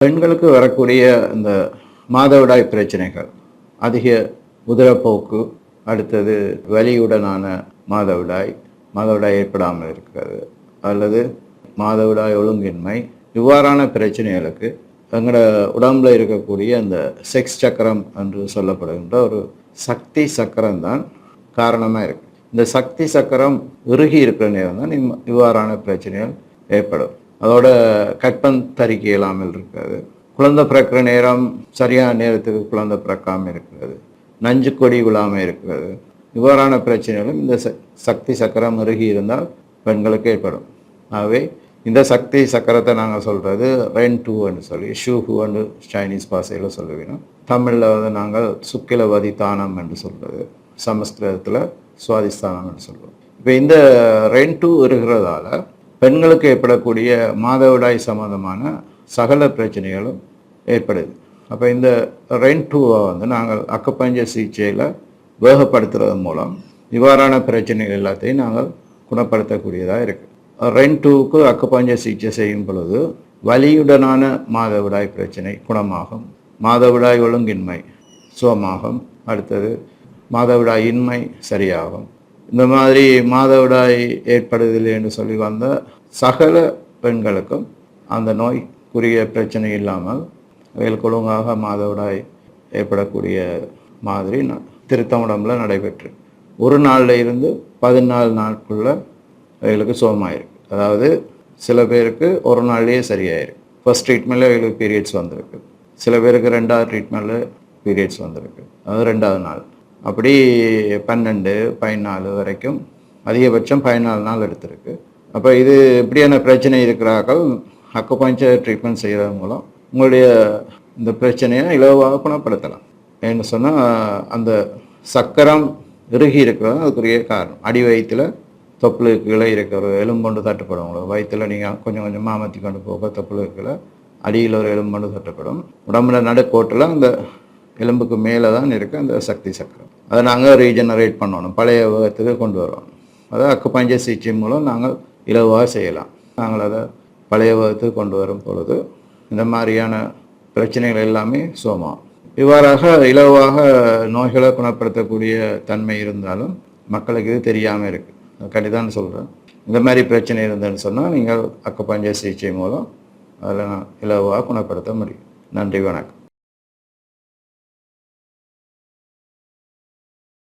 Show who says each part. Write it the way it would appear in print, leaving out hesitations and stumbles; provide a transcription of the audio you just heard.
Speaker 1: பெண்களுக்கு வரக்கூடிய இந்த மாதவிடாய் பிரச்சனைகள், அதிக உதிரப்போக்கு, அடுத்தது வலியுடனான மாதவிடாய், மாதவிடாய் ஏற்படாமல் இருக்கிறது, அல்லது மாதவிடாய் ஒழுங்கின்மை, இவ்வாறான பிரச்சனைகளுக்கு எங்களோட உடம்புல இருக்கக்கூடிய அந்த செக்ஸ் சக்கரம் என்று சொல்லப்படுகின்ற ஒரு சக்தி சக்கரம் தான் காரணமாக இருக்குது. இந்த சக்தி சக்கரம் இறுகி இருக்கிற நேரம் தான் இவ்வாறான பிரச்சனைகள் ஏற்படும். அதோட கற்பம் தரிக்க இல்லாமல் இருக்கிறது, குழந்தை பிறக்கிற நேரம் சரியான நேரத்துக்கு குழந்தை பிறக்காமல் இருக்கிறது, நஞ்சு கொடி விழாமல் இருக்கிறது, இவ்வாறான பிரச்சனைகளும் இந்த சக்தி சக்கரம் இறுகி இருந்தால் பெண்களுக்கு ஏற்படும். ஆகவே இந்த சக்தி சக்கரத்தை நாங்கள் சொல்கிறது ரென் டூன்னு சொல்லி ஷூஹுன்னு சைனீஸ் பாஷையில் சொல்லுவோம். தமிழில் வந்து நாங்கள் சுக்கிலவதி தானம் என்று சொல்கிறது, சமஸ்கிருதத்தில் சுவாதிஸ்தானம் என்று சொல்லுவோம். இப்போ இந்த ரென் டூ இருக்கிறதால பெண்களுக்கு ஏற்படக்கூடிய மாதவிடாய் சம்பந்தமான சகல பிரச்சனைகளும் ஏற்படுது. அப்போ இந்த ரென் டூவை வந்து நாங்கள் அக்குபஞ்சர் சிகிச்சையில் வேகப்படுத்துறது மூலம் இவ்வாறான பிரச்சனைகள் எல்லாத்தையும் நாங்கள் குணப்படுத்தக்கூடியதாக இருக்குது. ரென் டூவுக்கு அக்குபஞ்சர் சிகிச்சை செய்யும் பொழுது வலியுடனான மாதவிடாய் பிரச்சனை குணமாகும், மாதவிடாய் ஒழுங்கின்மை சுகமாகும், அடுத்தது மாதவிடாய் இன்மை சரியாகும். இந்த மாதிரி மாதவிடாய் ஏற்படுவதில்லை என்று சொல்லி வந்த சகல பெண்களுக்கும் அந்த நோய்க்குரிய பிரச்சனை இல்லாமல் அவைகளுக்கு ஒழுங்காக மாதவிடாய் ஏற்படக்கூடிய மாதிரி திருத்தம் உடம்புல நடைபெற்று ஒரு நாளில் இருந்து 14 நாட்குள்ள அவைகளுக்கு சுகமாயிருக்கு. அதாவது சில பேருக்கு ஒரு நாள்லேயே சரியாயிருக்கு. ஃபர்ஸ்ட் ட்ரீட்மெண்ட்டில் அவைகளுக்கு பீரியட்ஸ் வந்திருக்கு, சில பேருக்கு 2வது ட்ரீட்மெண்ட்டில் பீரியட்ஸ் வந்திருக்கு, அது 2வது நாள். அப்படி 12, 14 வரைக்கும் அதிகபட்சம் 14 நாள் எடுத்திருக்கு. அப்போ இது இப்படியான பிரச்சனை இருக்கிறார்கள் அக்குபஞ்சர் ட்ரீட்மெண்ட் செய்கிறது மூலம் உங்களுடைய இந்த பிரச்சனையை இலவாக குணப்படுத்தலாம். ஏன்னு சொன்னால் அந்த சக்கரம் இறுகி இருக்கிறது அதுக்குரிய காரணம். அடி வயிற்றில் தொப்புளுக்கு கீழே இருக்கிற எலும்பொண்டு தட்டுப்படும். உங்களுக்கு வயிற்றில் நீங்கள் கொஞ்சம் கொஞ்சமாக அமர்த்தி கொண்டு போக தொப்புளுக்கு கீழே அடியில் ஒரு எலும்பொண்டு தட்டுப்படும். உடம்புல நடுக்கோட்டில் அந்த எலும்புக்கு மேலே தான் இருக்குது அந்த சக்தி சக்கரம். அதை நாங்கள் ரீஜெனரேட் பண்ணணும், பழைய வேகத்துக்கு கொண்டு வரணும். அதை அக்குபஞ்சர் சிகிச்சை மூலம் நாங்கள் இலவாக செய்யலாம். நாங்கள் அதை பழைய வேகத்துக்கு கொண்டு வரும் பொழுது இந்த மாதிரியான பிரச்சனைகள் எல்லாமே சுகமாகும். இவ்வாறாக இலவாக நோய்களை குணப்படுத்தக்கூடிய தன்மை இருந்தாலும் மக்களுக்கு இது தெரியாமல் இருக்குது. கண்டிதான் சொல்கிறேன். இந்த மாதிரி பிரச்சனை இருந்ததுன்னு சொன்னால் நீங்கள் அக்குபஞ்சர் சிகிச்சை மூலம் அதில் இலவாக குணப்படுத்த முடியும். நன்றி, வணக்கம்.